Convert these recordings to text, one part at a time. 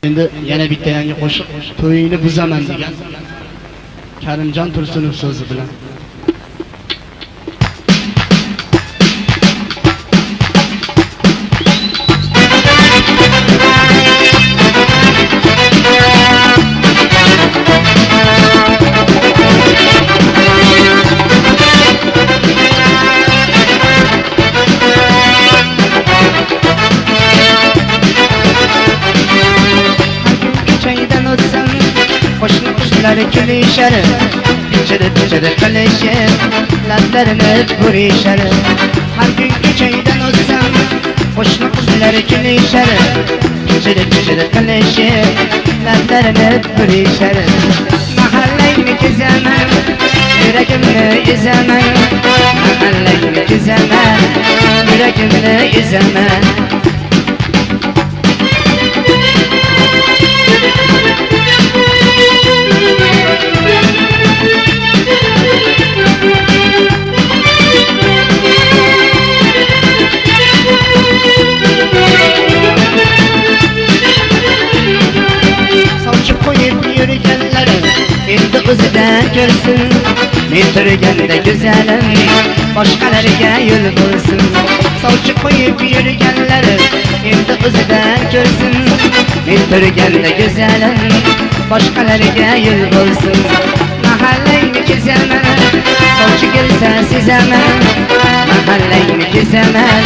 Endi yana bitta yangi qo'shiq to'yingni buzaman degan Karimjon Tursunov so'zi bilan. Qo'shni qizlar kulishar, pichiri qilishib, lablarini burishar. Har kun ko'chaydan o'tsam, qo'shni qizlar kulishar, pichiri qilishib, lablarini burishar. Mahallangni kezaman, yuragimni ezaman, mahallangni kezaman, yuragimni ezaman. Endi o'zidan ko'rsin, men turganda go'zalim, boshqalarga yo'l bo'lsin. Sovchi qo'yib yurganlar endi o'zidan ko'rsin, men turganda go'zalim, boshqalarga yo'l bo'lsin. Mahallangni kezaman, sovchi kelsa sezaman, mahallangni kezaman,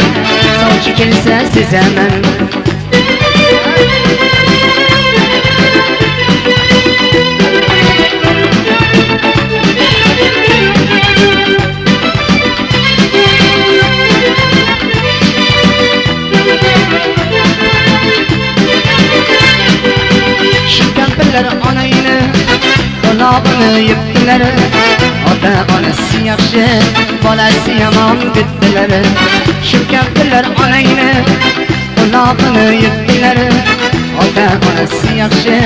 sovchi kelsa sezaman. Onayni qulog'ini yutdilar, ota onasi yaxshi, bolasi yomon dedilar. Shu kampirlar onayni qulog'ini yutdilar, ota onasi yaxshi,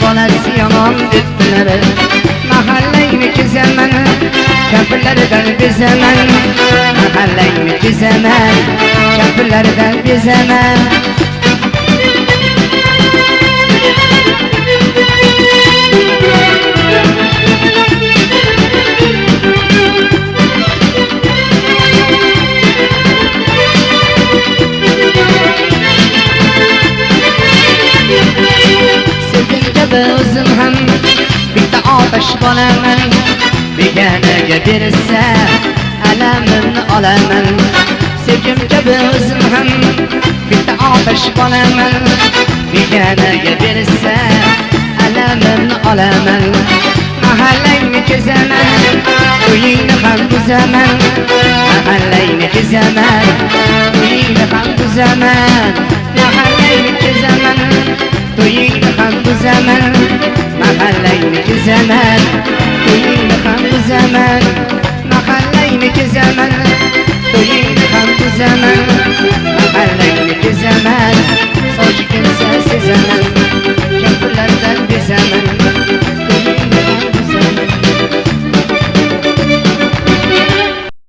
bolasi yomon dedilar. Mahallangni kezaman, kampirlardan bezaman, mahallangni kezaman, kampirlardan bezaman. O'zim ham bitta otash bo'laman, beganaga bersa alamimni olaman. Sevgim kabi o'zim ham bitta otash bo'laman, beganaga bersa alamimni olaman. Mahallangni kezaman, to'yingni ham buzaman, mahallangni kezaman, to'yingni ham buzaman, mahallangni kezaman, to'yingni ham buzaman, mahallangni kezaman,